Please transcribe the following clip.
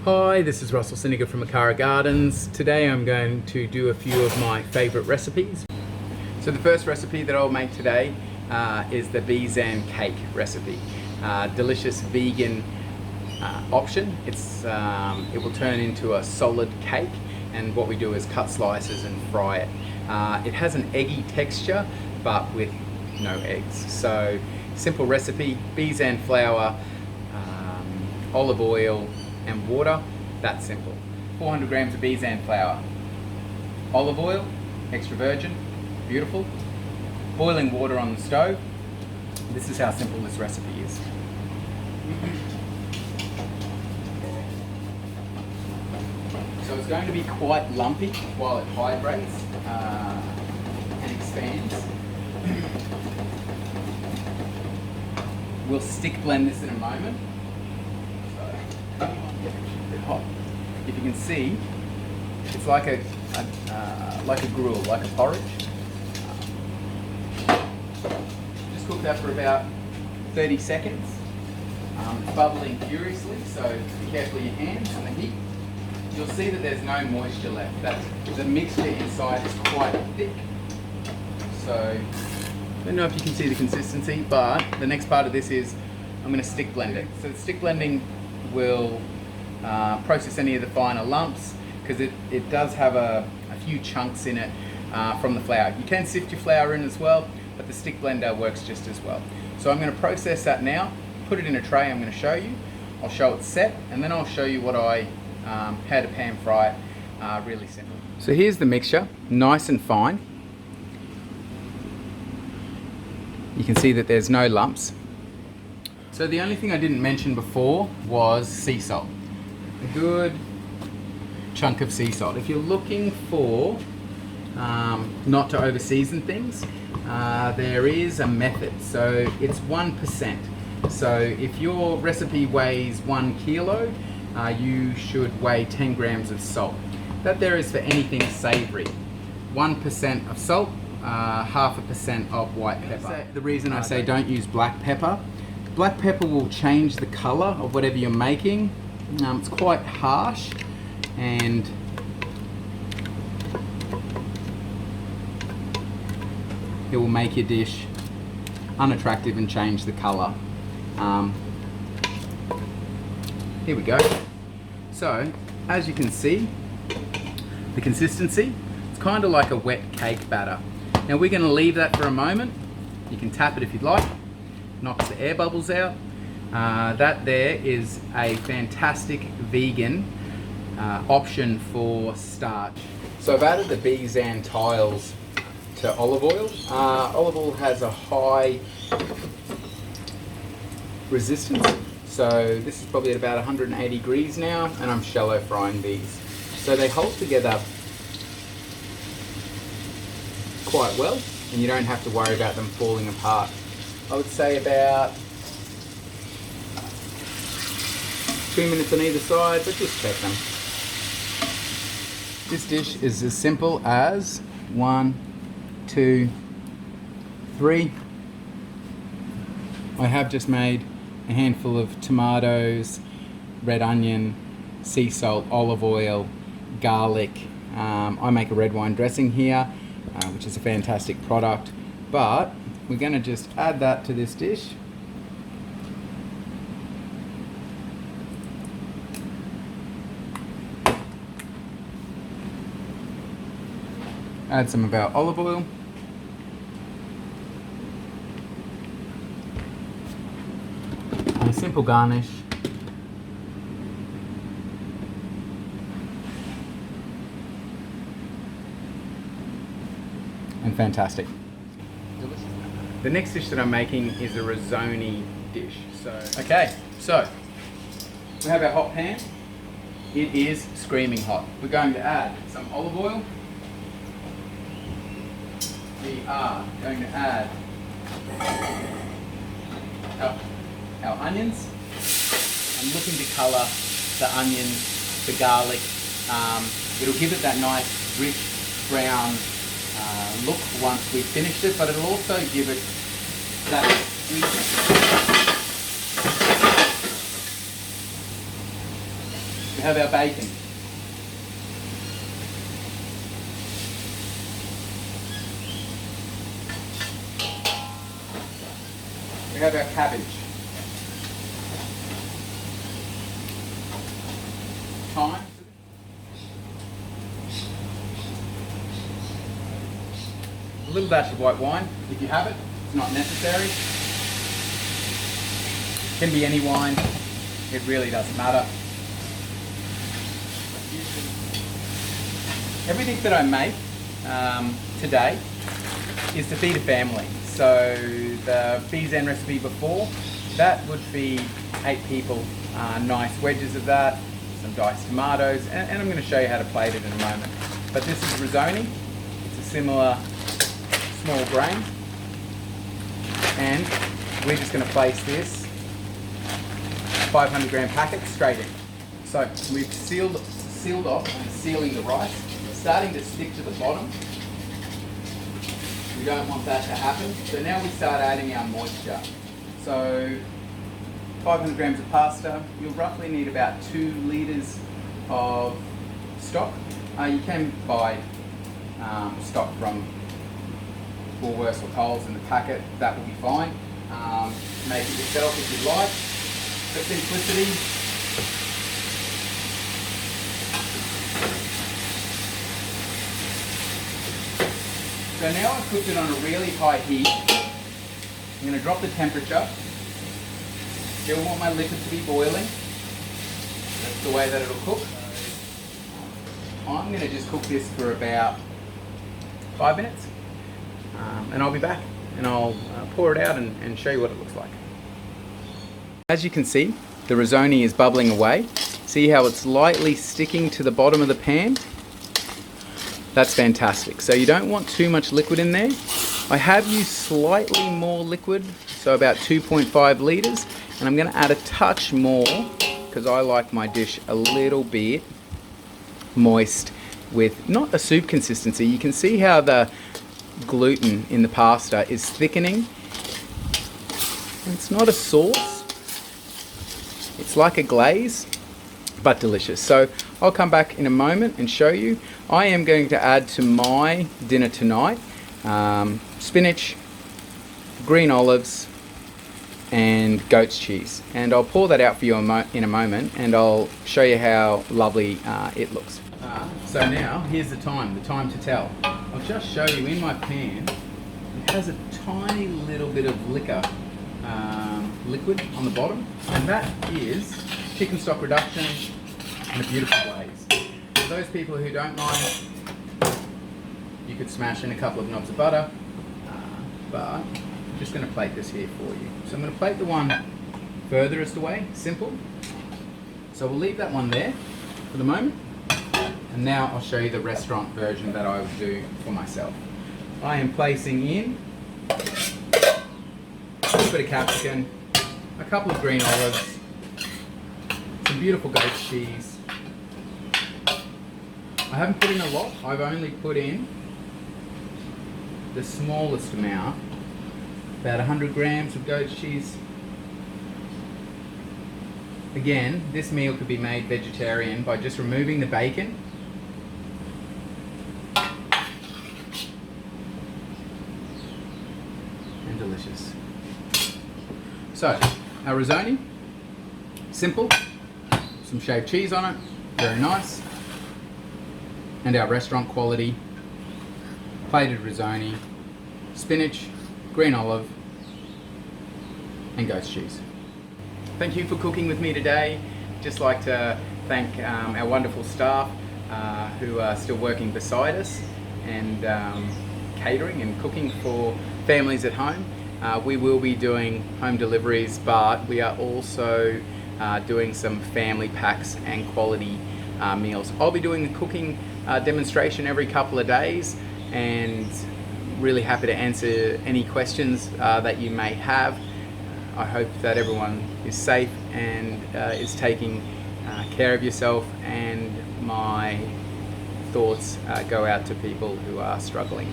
Hi, this is Russell Siniger from Makara Gardens. Today I'm going to do a few of my favourite recipes. So the first recipe that I'll make today is the Bezan cake recipe. Delicious vegan option. It will turn into a solid cake, and what we do is cut slices and fry it. It has an eggy texture but with no eggs. So simple recipe: Bezan flour, olive oil and water. That's simple. 400 grams of Bezan flour, olive oil, extra virgin, beautiful, boiling water on the stove. This is how simple this recipe is. So it's going to be quite lumpy while it hydrates and expands. We'll stick blend this in a moment. Hot. If you can see, it's like a gruel, like a porridge. Just cook that for about 30 seconds. It's bubbling furiously, so be careful of your hands and the heat. You'll see that there's no moisture left. The mixture inside is quite thick. So I don't know if you can see the consistency, but the next part of this is I'm going to stick blend it. So the stick blending will process any of the finer lumps, because it does have a few chunks in it from the flour. You can sift your flour in as well, but the stick blender works just as well. So I'm going to process that now, put it in a tray. I'm going to show you. I'll show it set, and then I'll show you what how to pan fry it. Really simple. So here's the mixture, nice and fine. You can see that there's no lumps. So the only thing I didn't mention before was sea salt. A good chunk of sea salt. If you're looking for not to over season things, there is a method. So it's 1%. So if your recipe weighs 1 kilo, you should weigh 10 grams of salt. That there is for anything savoury. 1% of salt, 0.5% of white pepper. The reason I say don't use black pepper will change the colour of whatever you're making. It's quite harsh, and it will make your dish unattractive and change the colour. Here we go. So as you can see, the consistency, it's kind of like a wet cake batter. Now we're going to leave that for a moment. You can tap it if you'd like. Knocks the air bubbles out. That there is a fantastic vegan option for starch. So I've added the Bezan tiles to olive oil. Olive oil has a high resistance, so this is probably at about 180 degrees now, and I'm shallow frying these. So they hold together quite well, and you don't have to worry about them falling apart. I would say about 2 minutes on either side, but just check them. This dish is as simple as 1, 2, 3. I have just made a handful of tomatoes, red onion, sea salt, olive oil, garlic. I make a red wine dressing here, which is a fantastic product, but we're going to just add that to this dish. Add some of our olive oil. And a simple garnish. And fantastic. Delicious. The next dish that I'm making is a Risoni dish. Okay, so we have our hot pan. It is screaming hot. We're going to add some olive oil. We are going to add our onions. I'm looking to colour the onions, the garlic. It'll give it that nice rich brown look once we've finished it, but it'll also give it that sweetness. We have our bacon. We have our cabbage. Thyme. A little dash of white wine, if you have it. It's not necessary. Can be any wine. It really doesn't matter. Everything that I make today is to feed a family. So the Bezan recipe before, that would feed 8 people. Nice wedges of that, some diced tomatoes, and I'm going to show you how to plate it in a moment. But this is Risoni. It's a similar small grain, and we're just going to place this 500 gram packet straight in. So we've sealed off and sealing the rice. It's starting to stick to the bottom. We don't want that to happen. So now we start adding our moisture. So 500 grams of pasta, you'll roughly need about 2 litres of stock. You can buy stock from Woolworths or Coles in the packet, that will be fine. Make it yourself if you like. For simplicity, so now I've cooked it on a really high heat. I'm going to drop the temperature. Still want my liquid to be boiling. That's the way that it'll cook. I'm going to just cook this for about 5 minutes. And I'll be back and I'll pour it out and show you what it looks like. As you can see, the risoni is bubbling away. See how it's lightly sticking to the bottom of the pan? That's fantastic. So you don't want too much liquid in there. I have used slightly more liquid, so about 2.5 litres, and I'm going to add a touch more because I like my dish a little bit moist with not a soup consistency. You can see how the gluten in the pasta is thickening. It's not a sauce, it's like a glaze, but delicious. So I'll come back in a moment and show you. I am going to add to my dinner tonight spinach, green olives and goat's cheese, and I'll pour that out for you in a moment and I'll show you how lovely it looks. So now here's the time to tell. I'll just show you in my pan, it has a tiny little bit of liquid on the bottom, and that is chicken stock reduction in a beautiful glaze. For those people who don't mind, you could smash in a couple of knobs of butter, but I'm just going to plate this here for you. So I'm going to plate the one furthest away, simple. So we'll leave that one there for the moment. And now I'll show you the restaurant version that I would do for myself. I am placing in a little bit of capsicum, a couple of green olives, some beautiful goat's cheese. I haven't put in a lot, I've only put in the smallest amount, about 100 grams of goat's cheese. Again, this meal could be made vegetarian by just removing the bacon and delicious. So, our risoni, simple, some shaved cheese on it, very nice, and our restaurant quality plated risoni, spinach, green olive and goat's cheese. Thank you for cooking with me today. Just like to thank our wonderful staff who are still working beside us and catering and cooking for families at home. We will be doing home deliveries, but we are also doing some family packs and quality meals. I'll be doing a cooking demonstration every couple of days, and really happy to answer any questions that you may have. I hope that everyone is safe and is taking care of yourself, and my thoughts go out to people who are struggling.